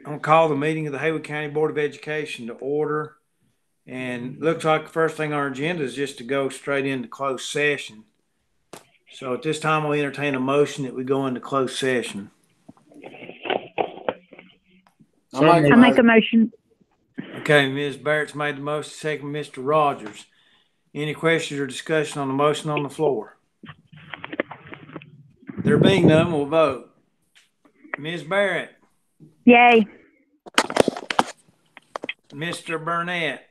I'm going to call the meeting of the Haywood County Board of Education to order. And looks like the first thing on our agenda is just to go straight into closed session. So at this time, we'll entertain a motion that we go into closed session. I make a motion. Okay, Ms. Barrett's made the motion, second Mr. Rogers. Any questions or discussion on the motion on the floor? There being none, we'll vote. Ms. Barrett. Yay. Mr. Burnett.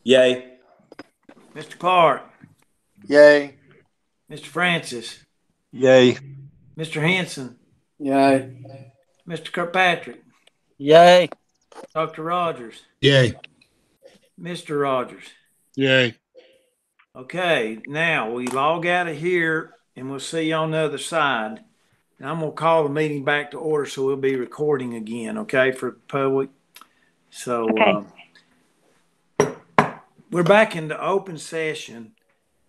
Yay. Mr. Clark. Yay. Mr. Francis. Yay. Mr. Henson. Yay. Mr. Kirkpatrick. Yay. Dr. Rogers. Yay. Mr. Rogers. Yay. Okay, now we log out of here and we'll see you on the other side. And I'm going to call the meeting back to order, so we'll be recording again, okay, for the public. So we're back into open session,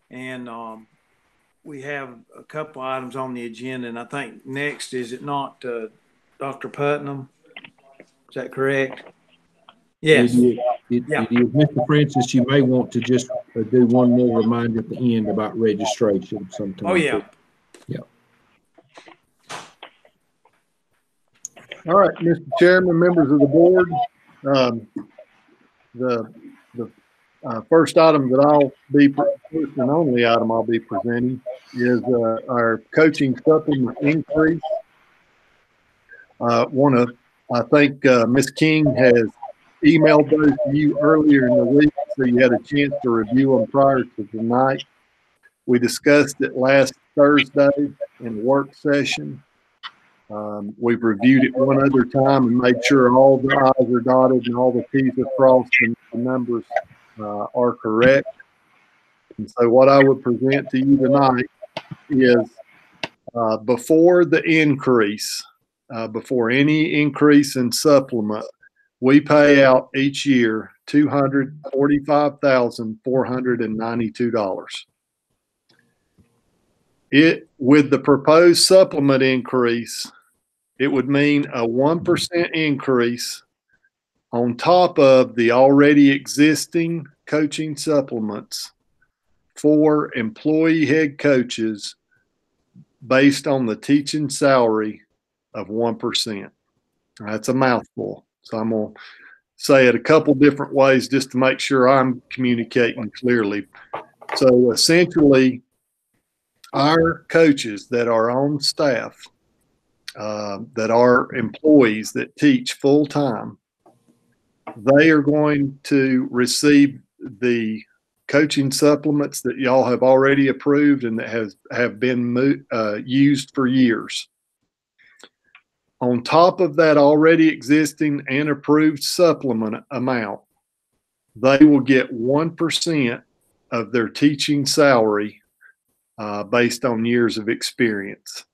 and we have a couple items on the agenda. And I think next, is it not Dr. Putnam? Is that correct? Yes. It is. Mr. Francis, you may want to just do one more reminder at the end about registration sometime. Oh, yeah. Yeah. All right, Mr. Chairman, members of the board, the first item that first and only item I'll be presenting is our coaching supplement increase. I think Ms. King has emailed those to you earlier in the week, so you had a chance to review them prior to tonight. We discussed it last Thursday in work session. We've reviewed it one other time and made sure all the I's are dotted and all the T's are crossed and the numbers are correct. And so what I would present to you tonight is before the increase, before any increase in supplement, we pay out each year $245,492. With the proposed supplement increase, it would mean a 1% increase on top of the already existing coaching supplements for employee head coaches based on the teaching salary of 1%. That's a mouthful. So I'm going to say it a couple different ways just to make sure I'm communicating clearly. So essentially, our coaches that are on staff, that are employees that teach full time, they are going to receive the coaching supplements that y'all have already approved and that have been used for years. On top of that already existing and approved supplement amount, they will get 1% of their teaching salary based on years of experience.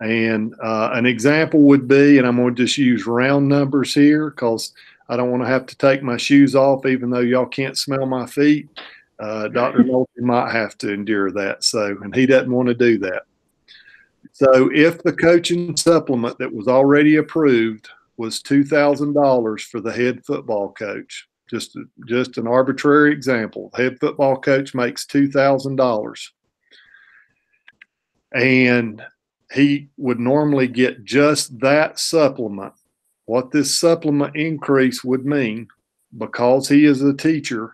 And an example would be, and I'm going to just use round numbers here because I don't want to have to take my shoes off, even though y'all can't smell my feet. Dr. Nolte might have to endure that. And he doesn't want to do that. So if the coaching supplement that was already approved was $2,000 for the head football coach, just an arbitrary example, the head football coach makes $2,000. And he would normally get just that supplement. What this supplement increase would mean, because he is a teacher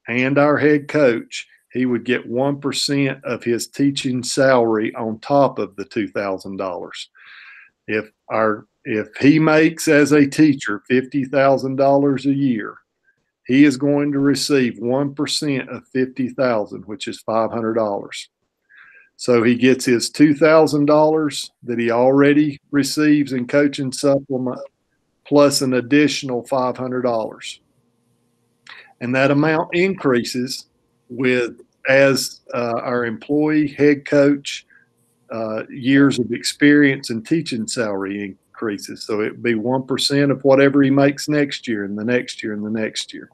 and our head coach, he would get 1% of his teaching salary on top of the $2,000. If he makes as a teacher $50,000 a year, he is going to receive 1% of $50,000, which is $500. So he gets his $2,000 that he already receives in coaching supplement plus an additional $500. And that amount increases as our employee head coach years of experience and teaching salary increases. So it would be 1% of whatever he makes next year and the next year and the next year.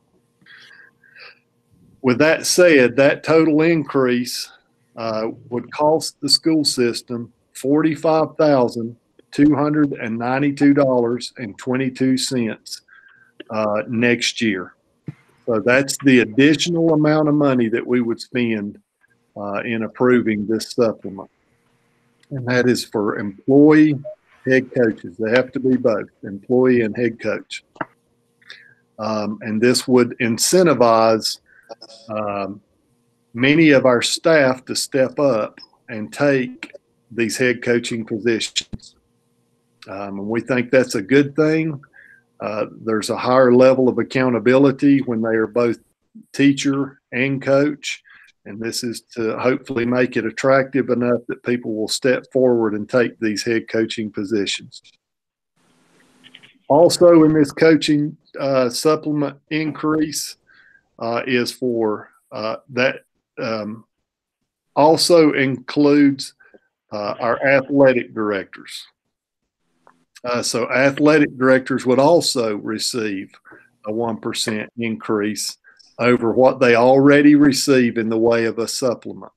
With that said, that total increase would cost the school system $45,250 $292.22 next year. So that's the additional amount of money that we would spend in approving this supplement. And that is for employee head coaches. They have to be both employee and head coach. And this would incentivize many of our staff to step up and take these head coaching positions. And we think that's a good thing. There's a higher level of accountability when they are both teacher and coach. And this is to hopefully make it attractive enough that people will step forward and take these head coaching positions. Also in this coaching supplement increase is for that also includes our athletic directors. So athletic directors would also receive a 1% increase over what they already receive in the way of a supplement.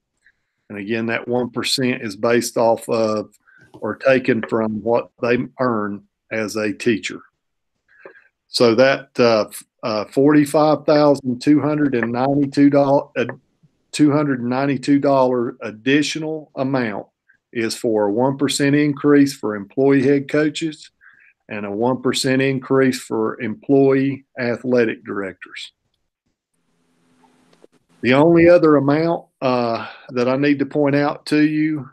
And again, that 1% is based off of or taken from what they earn as a teacher. So that $45,292 additional amount is for a 1% increase for employee head coaches and a 1% increase for employee athletic directors. The only other amount that I need to point out to you,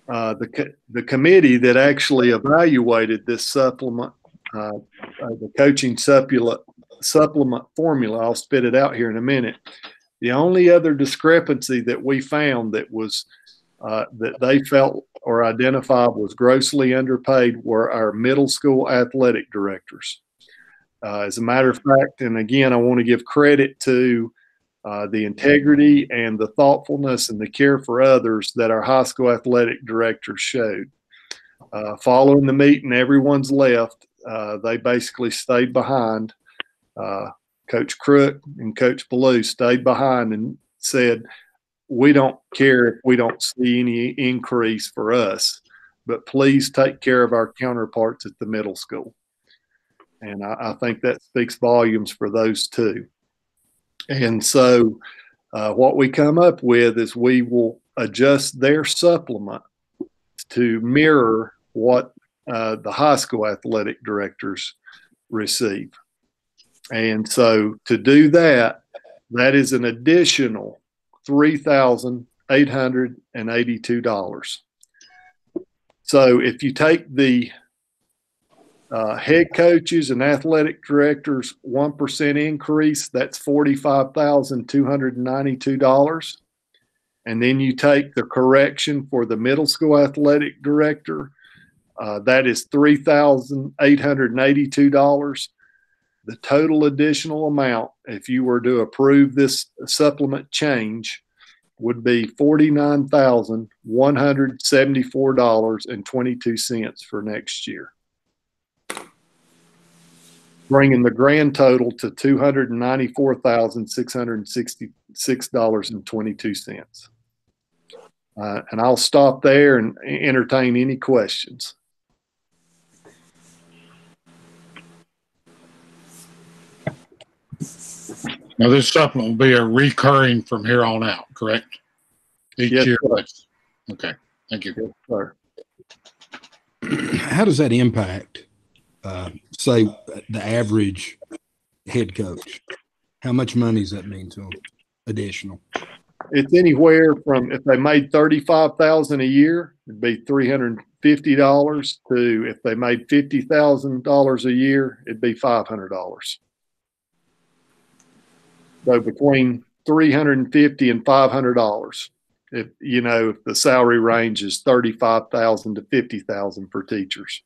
the committee that actually evaluated this supplement, the coaching supplement formula, I'll spit it out here in a minute. The only other discrepancy that we found that was that they felt or identified was grossly underpaid were our middle school athletic directors. As a matter of fact, and again, I want to give credit to the integrity and the thoughtfulness and the care for others that our high school athletic directors showed. Following the meeting, everyone's left. They basically stayed behind. Coach Crook and Coach Ballou stayed behind and said, we don't care if we don't see any increase for us, but please take care of our counterparts at the middle school. And I think that speaks volumes for those two. And so what we come up with is we will adjust their supplement to mirror what the high school athletic directors receive. And so to do that, that is an additional $3,882. So if you take the head coaches and athletic directors 1% increase, that's $45,292. And then you take the correction for the middle school athletic director, that is $3,882. The total additional amount, if you were to approve this supplement change, would be $49,174.22 for next year, bringing the grand total to $294,666.22. And I'll stop there and entertain any questions. Now, this supplement will be a recurring from here on out, correct? Each year. Sir. Okay. Thank you. Yes, sir. How does that impact, say, the average head coach? How much money does that mean to them additional? It's anywhere from, if they made $35,000 a year, it'd be $350 to, if they made $50,000 a year, it'd be $500. So between $350 and $500, if the salary range is $35,000 to $50,000 for teachers.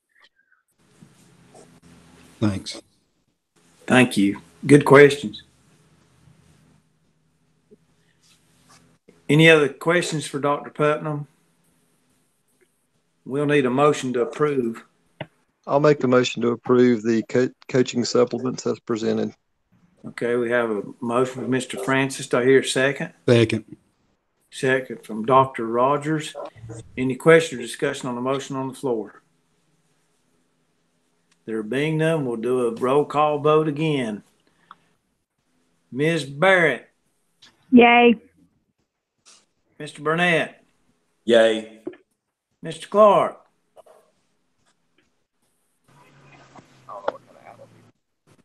Thanks. Thank you. Good questions. Any other questions for Dr. Putnam? We'll need a motion to approve. I'll make the motion to approve the coaching supplements as presented. Okay, we have a motion from Mr. Francis. Do I hear a second? Second. Second from Dr. Rogers. Any question or discussion on the motion on the floor? There being none, we'll do a roll call vote again. Ms. Barrett, Yay. Mr. Burnett, Yay. Mr. Clark.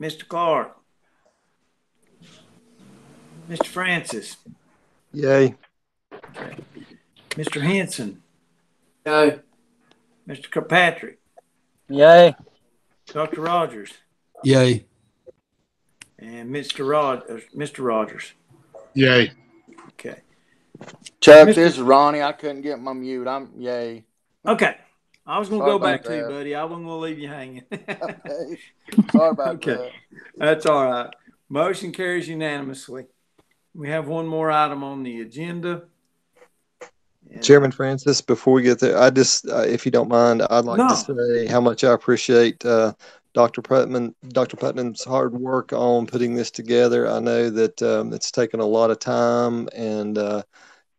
Mr. Clark. Mr. Francis. Yay. Mr. Henson. Yay. Mr. Kirkpatrick. Yay. Dr. Rogers. Yay. And Mr. Rogers. Yay. Okay. Chuck, Mr. this is Ronnie. I couldn't get my mute. I'm yay. Okay. I was going to Sorry go back about to you, that. buddy. I wasn't going to leave you hanging. Okay. Sorry about Okay. that. That's all right. Motion carries unanimously. We have one more item on the agenda. And- Chairman Francis, before we get there, I just, if you don't mind, I'd like No. to say how much I appreciate Dr. Putnam's hard work on putting this together. I know that it's taken a lot of time, and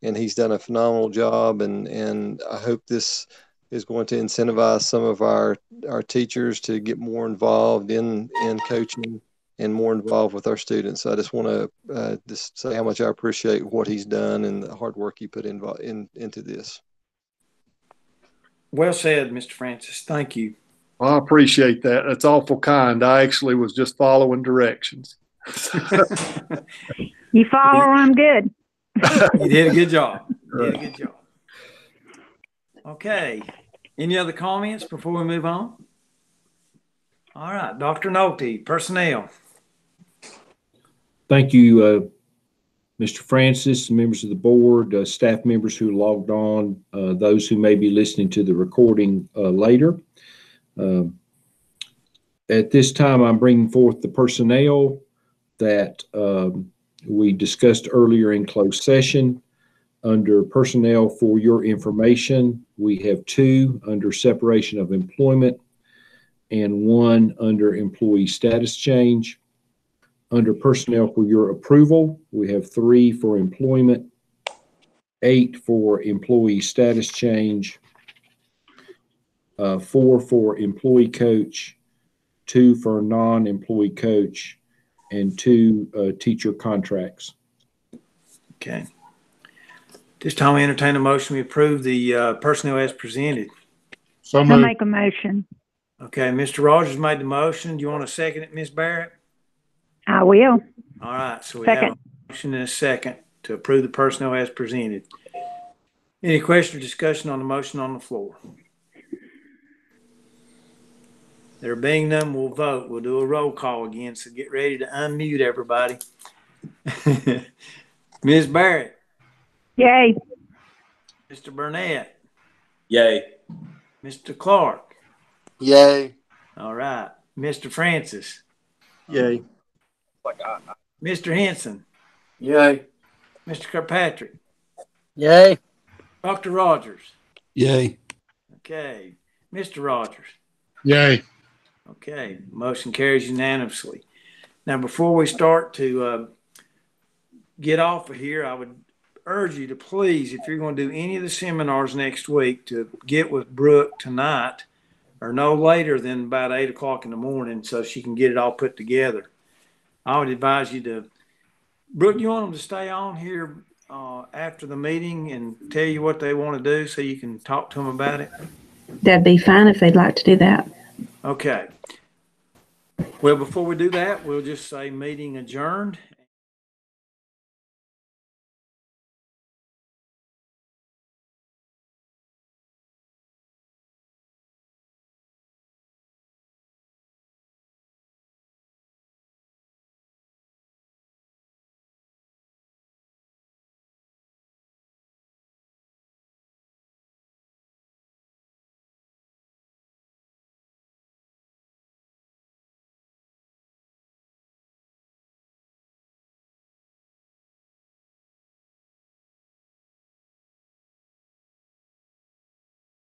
he's done a phenomenal job. And I hope this is going to incentivize some of our teachers to get more involved in coaching and more involved with our students. So I just want to just say how much I appreciate what he's done and the hard work he put into this. Well said, Mr. Francis. Thank you. I appreciate that. That's awful kind. I actually was just following directions. You follow them good. You did a good job. You did a good job. Okay. Any other comments before we move on? All right. Dr. Nolte, personnel. Thank you, Mr. Francis, members of the board, staff members who logged on, those who may be listening to the recording later. At this time, I'm bringing forth the personnel that we discussed earlier in closed session. Under personnel for your information, we have 2 under separation of employment and 1 under employee status change. Under personnel for your approval, we have 3 for employment, 8 for employee status change, 4 for employee coach, 2 for non-employee coach, and 2 teacher contracts. Okay. This time we entertain a motion. We approve the personnel as presented. So I'll moved. make a motion. Okay. Mr. Rogers made the motion. Do you want to second it, Ms. Barrett? I will. All right. So we have Second. a motion and a second to approve the personnel as presented. Any question or discussion on the motion on the floor? There being none, we'll vote. We'll do a roll call again. So get ready to unmute everybody. Ms. Barrett, Yay. Mr. Burnett, Yay. Mr. Clark. Yay. All right. Mr. Francis, Yay. Mr. Henson, Yay. Mr. Kirkpatrick, Yay. Dr. Rogers. Yay. Okay. Mr. Rogers. Yay. Okay. Motion carries unanimously. Now, before we start to get off of here, I would urge you to please, if you're going to do any of the seminars next week, to get with Brooke tonight or no later than about 8 o'clock in the morning so she can get it all put together. I would advise you to, Brooke, you want them to stay on here after the meeting and tell you what they want to do so you can talk to them about it? That'd be fine if they'd like to do that. Okay. Well, before we do that, we'll just say meeting adjourned